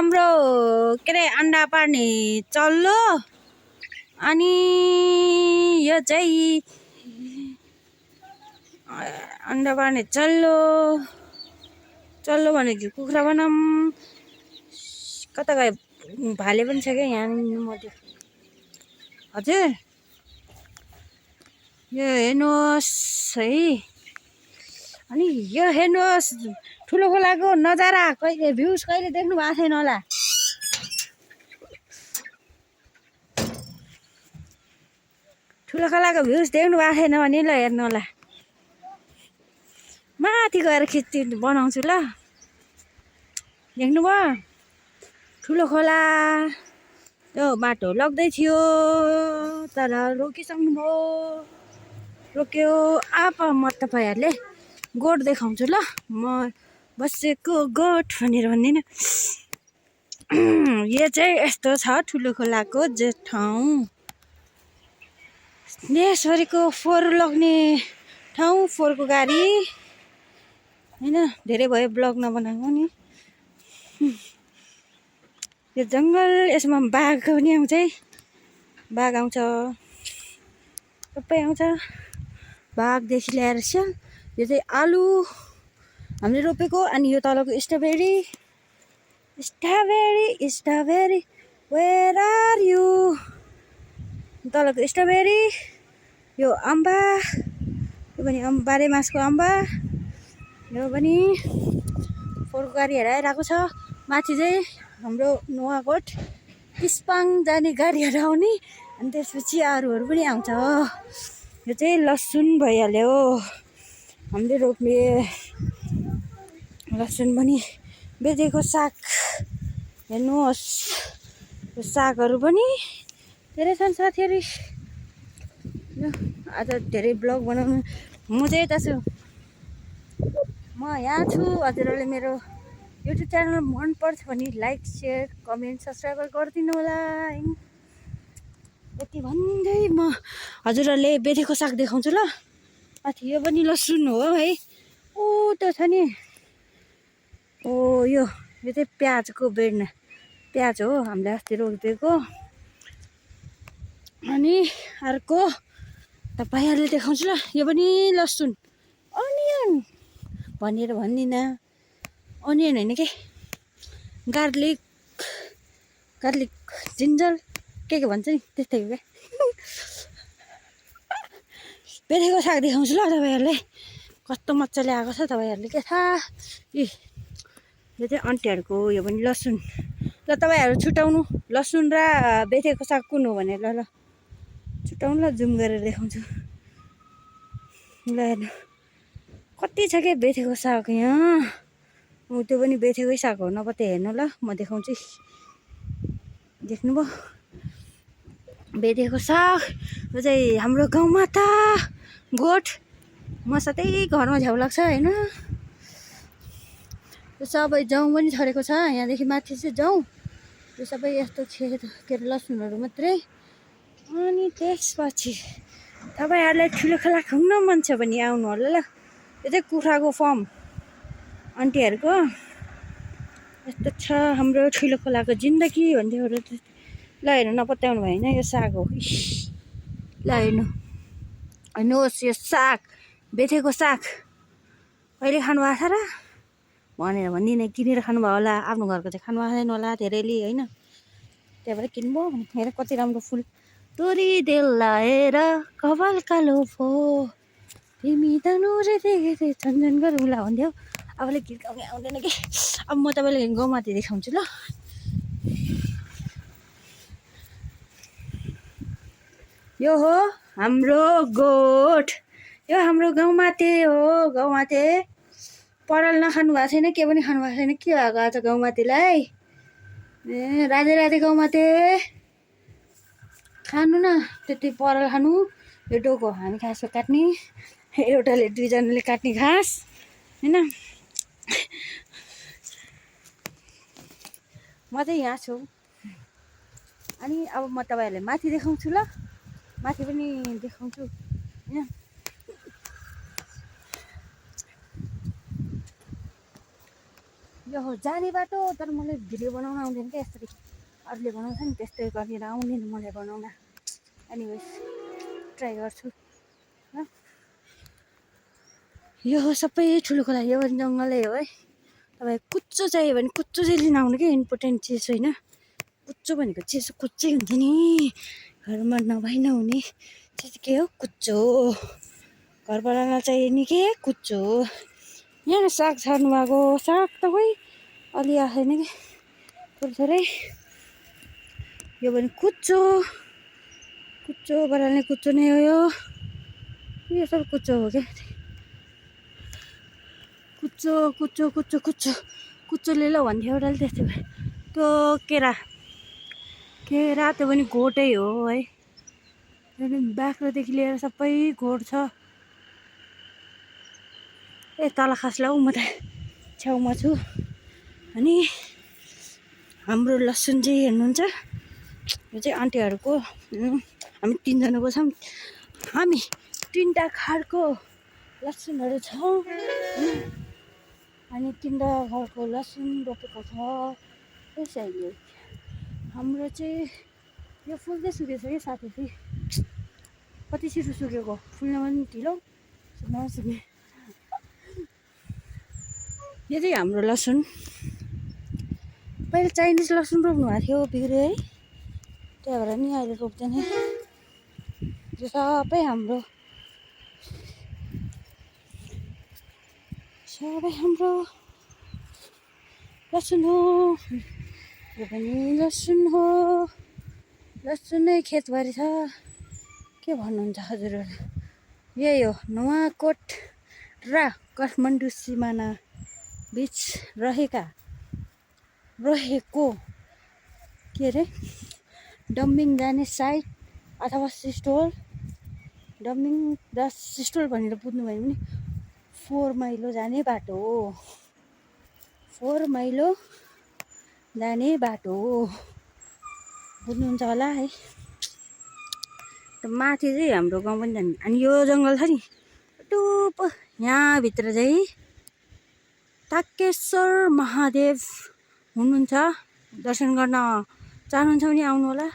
हाम्रो के अरे अन्डा पार्ने चल्लो अनि यो चाहिँ अन्डा पार्ने चल्लो चल्लो भनेको कुखुरा बनाऊँ कता गयो भाले पनि छ क्या यहाँ मध्ये हजुर यो हेर्नुहोस् है अनि यो हेर्नुहोस् ठुलो खोलाको नजारा कहिले भ्यूज कहिले देख्नु भएको छैन होला ठुलो खोलाको भ्यूज देख्नु भएको छैन भने ल हेर्नु होला माथि गएर खिच्नु बनाउँछु ल देख्नुभयो ठुलो खोला यो बाटो लग्दै थियो तर रोकिसक्नुभयो रोक्यो अब म तपाईँहरूले गोठ देखाउँछु ल म बसेको गोठ भनेर भन्दिनँ यो चाहिँ यस्तो छ ठुलो खोलाको जे ठाउँ देशभरिको फोहोर लग्ने ठाउँ फोहोरको गाडी होइन धेरै भयो ब्लग नबनाएको नि यो जङ्गल यसमा बाघ पनि आउँछ है बाघ आउँछ सबै आउँछ बाघदेखि ल्याएर स्याल यो चाहिँ आलु हामीले रोपेको अनि यो तलको strawberry strawberry where are you तलको स्ट्रबेरी यो अम्बा यो पनि बाह्रै मासको अम्बा यो पनि फोहोरको गाडीहरू आइरहेको छ माथि चाहिँ हाम्रो नुवाकोट किस्पाङ जाने गाडीहरू आउने अनि त्यसपछि अरूहरू पनि आउँछ यो चाहिँ लसुन भइहाल्यो हामीले रोप्ने लसुन पनि बेचेको साग हेर्नुहोस् यो सागहरू पनि धेरै छन् साथीहरू आज धेरै ब्लग बनाउनु म चाहिँ यता छु म यहाँ छु हजुरहरूले मेरो युट्युब च्यानल मनपर्छ भने लाइक सेयर कमेन्ट सब्सक्राइब गरिदिनु होला यति भन्दै म हजुरहरूले बेचेको साग देखाउँछु ल माथि यो पनि लसुन हो है ऊ त्यो छ नि ओ यो चाहिँ प्याजको बेर्ना प्याज हो हामीले अस्ति रोपिदिएको अनि अर्को तपाईँहरूले देखाउँछु ल यो पनि लसुन अनियन भनेर भन्दिनँ अनियन होइन के गार्लिक जिन्जर के भन्छ नि त्यस्तै हो क्या बेचेको साग देखाउँछु ल तपाईँहरूलाई कस्तो मजाले आएको छ तपाईँहरूले के थाहा यो चाहिँ आन्टीहरूको यो पनि लसुन ल तपाईँहरू छुट्याउनु लसुन र बेचेको साग कुन हो भनेर ल छुट्याउनु ल जुम गरेर देखाउँछु ल हेर्नु कति छ क्या बेचेको साग यहाँ त्यो पनि बेचेकै साग हो नपत्ते हेर्नु ल म देखाउँछु देख्नुभयो बेचेको साग यो चाहिँ हाम्रो गाउँमा त गोठ म साथै घरमा झ्याउ लाग्छ होइन यो सबै जाउँ पनि छरेको छ यहाँदेखि माथि चाहिँ जाउँ यो सबै यस्तो के अरे लसुनहरू मात्रै अनि त्यसपछि तपाईँहरूलाई ठुलो खोला घुम्न मन छ भने आउनु होला ल यो चाहिँ कुखुराको फर्म आन्टीहरूको यस्तो छ हाम्रो ठुलो खोलाको जिन्दगी भन्थ्यो ल हेर्नु नपत्याउनु भएन यो साग हो ल हेर्नुहोस् यो साग बेचेको साग कहिले खानुभएको छ र भनेर भन्दिनँ किनेर खानुभयो होला आफ्नो घरको चाहिँ खानुभएको छैन होला धेरैले होइन त्यहाँ भएर किन्नुभयो भने हेर कति राम्रो फुल तोरी देल लाएर कपाल कालो भो तिमी त नुरे देखे झन्झन गर उला भन्थ्यो अबले गीत गाउने आउँदैन कि अब म तपाईँलाई गाउँमाथि देखाउँछु ल यो हो हाम्रो गोठ यो हाम्रो गाउँमाथि हो गाउँमाथि पराल नखानु भएको छैन के पनि खानु भएको छैन के भएको आज गाउँमाथिलाई ए राधे गाउँमाथि खानु न त्यति पराल खानु यो डोको हामी घाँसको काट्ने एउटाले दुईजनाले काट्ने घाँस होइन म चाहिँ यहाँ छु अनि अब म तपाईँहरूलाई माथि देखाउँछु ल माथि पनि देखाउँछु होइन यो हो जाने बाटो, तर मलाई भिडियो बनाउन आउँदैन क्या यसरी। अरूले बनाउँछ नि त्यस्तै गरेर आउँदैन मलाई बनाउन। एनिवेज ट्राई गर्छु ल। यो हो सबै ठुलो खोला, यो पनि जङ्गलै हो है। तपाईँ कुच्चो चाहियो भने कुच्चो चाहिँ लिन आउनु क्या, इम्पोर्टेन्ट चिज होइन। कुच्चो भनेको चिसो कुच्चै हुन्छ नि, घरमा नभई नहुने चिज के हो? कुच्चो। घरबाट चाहिने के? कुच्चो। यहाँ साग छर्नु भएको, साग त खोइ अलि आएन कि थोरै थोरै। यो पनि कुच्चो, कुच्चो बराल्ने कुच्चो नै हो यो सब कुच्चो हो क्या। कुच्चो कुच्चो कुच्चो कुच्चो कुच्चोले ल भन्थ्यो एउटाले त्यस्तो भयो। त्यो केरा, केरा त्यो पनि गोटै हो है। बाख्रोदेखि लिएर सबै गोठ छ। ए तल खासला म त छेउमा छु। अनि हाम्रो लसुन चाहिँ हेर्नुहुन्छ, यो चाहिँ आन्टीहरूको। हामी तिनजनाको छौँ, हामी तिनवटा खालको लसुनहरू छ। अनि तिनवटा खालको लसुन रोपेको छ त्यसैले। हाम्रो चाहिँ यो फुल्दै सुकेको छ कि साथी फेरि कति छिटो सुकेको, फुल्न पनि ढिलो नसुके। यो चाहिँ हाम्रो लसुन। पहिला चाइनिज लसुन रोप्नु भएको थियो, बिग्रियो है, त्यही भएर नि अहिले रोप्दैन। यो सबै हाम्रो, सबै हाम्रो लसुन हो। यो पनि लसुन हो, लसुनै खेतबारी छ। के भन्नुहुन्छ हजुरहरू? यही हो नुवाकोट र काठमाडौँ सिमाना बिच रहेको के अरे डम्बिङ जाने साइड अथवा सिस्टोल। डम्बिङ र सिस्टोल भनेर बुझ्नुभयो भने 4 माइलो जाने बाटो, 4 माइलो जाने बाटो बुझ्नुहुन्छ होला है। माथि चाहिँ हाम्रो गाउँ पनि जाने। अनि यो जङ्गल छ नि टुप, यहाँभित्र चाहिँ तारकेश्वर महादेव हुनुहुन्छ। दर्शन गर्न चाहनुहुन्छ भने आउनु होला।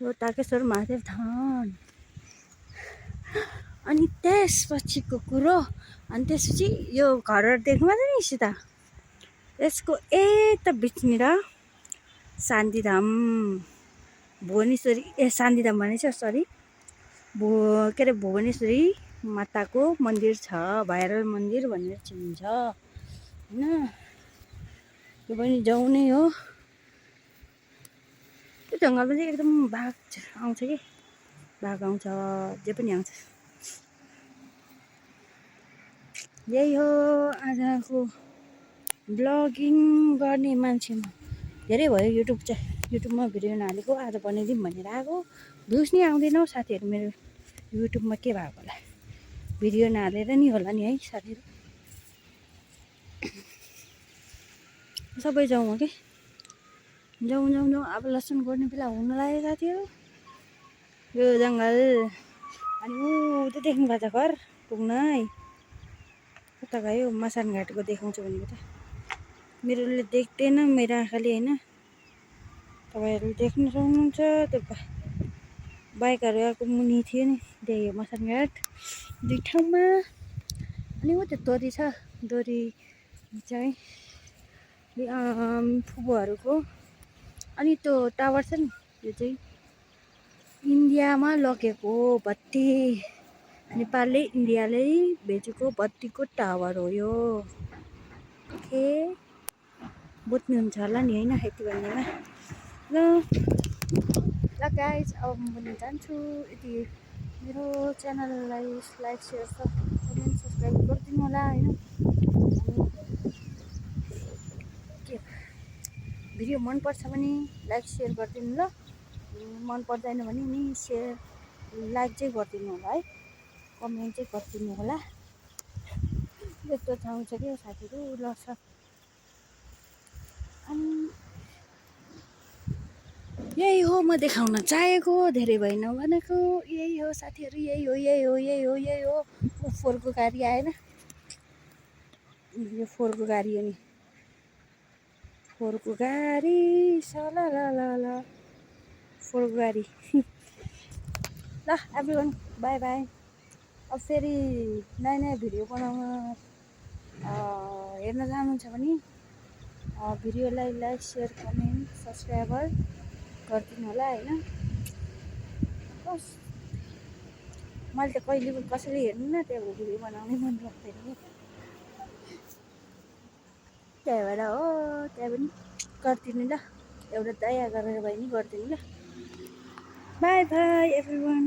यो तारकेश्वर महादेव धाम। अनि त्यसपछिको कुरो, अनि त्यसपछि यो घरहरू देख्नुभएको छ नि सिधा, यसको यता बिचनिर शान्तिधाम भुवनेश्वरी, शान्तिधाम भनेछ सरी, के अरे भुवनेश्वरी माताको मन्दिर छ, भाइरल मन्दिर भनेर चिनिन्छ होइन। यो पनि जाउँ नै हो। त्यो जङ्गलमा चाहिँ एकदम बाघ आउँछ कि, बाघ आउँछ, जे पनि आउँछ। यही हो आजको ब्लगिङ गर्ने मान्छे म। धेरै भयो युट्युबमा भिडियो नहालेको, आज बनाइदिउँ भनेर आएको। भ्युज नि आउँदैन हौ साथीहरू मेरो युट्युबमा, के भएको होला? भिडियो नहालेर नि होला नि है साथीहरू। सबै जाउँ हो कि, जाउँ अब लसुन गोड्ने बेला हुन लाग्यो साथीहरू। यो जङ्गल अनि ऊ त्यो देख्नु भएको छ घर पुग्न है। कता गयो? मसान घाटको देखाउँछु भनेको त मेरोले देख्दैन, मेरो आँखाले होइन। तपाईँहरूले देख्न सक्नुहुन्छ। त्यो बाइकहरू आएको मुनि थियो नि, त्यही हो मसान घाट, दुई ठाउँमा। अनि ऊ त्यो दोरी छ, दोरी चाहिँ फुपूहरूको। अनि त्यो टावर छ नि, यो चाहिँ इन्डियामा लगेको बत्ती, नेपालले इन्डियाले भेजेको बत्तीको टावर हो यो। के बुझ्नुहुन्छ होला नि होइन यति भन्नेमा। ल गाइज, अब म पनि जान्छु। यति मेरो च्यानललाई लाइक सेयर कमेन्ट सब्सक्राइब गरिदिनु होला होइन। के भिडियो मनपर्छ भने लाइक सेयर गरिदिनु ल। मन पर्दैन भने नि सेयर लाइक चाहिँ गरिदिनु होला है, कमेन्ट चाहिँ गरिदिनु होला। यस्तो चाहन्छ कि साथीहरू ल छ। अनि यही हो म देखाउन चाहेको, धेरै भएन भनेको। यही हो साथीहरू, यही हो। फोहोरको गाडी आएन, यो फोहोरको गाडी हो नि। फोहोरको गाडी सला ला ला ला फोहोरको गाडी ल एभ्रिवान बाई बाई। अब फेरि नयाँ नयाँ भिडियो बनाउन हेर्न चाहनुहुन्छ भने भिडियोलाई लाइक सेयर कमेन्ट सब्सक्राइबर गरिदिनु होला होइन। बस मैले त कहिले पनि कसैले हेर्नु त्यही भएर भिडियो बनाउनै मन लाग्दैन कि त्यही भएर हो त्यहाँ पनि गरिदिनु ल एउटा दया गरेर भए नि गरिदिनु ल। By by everyone.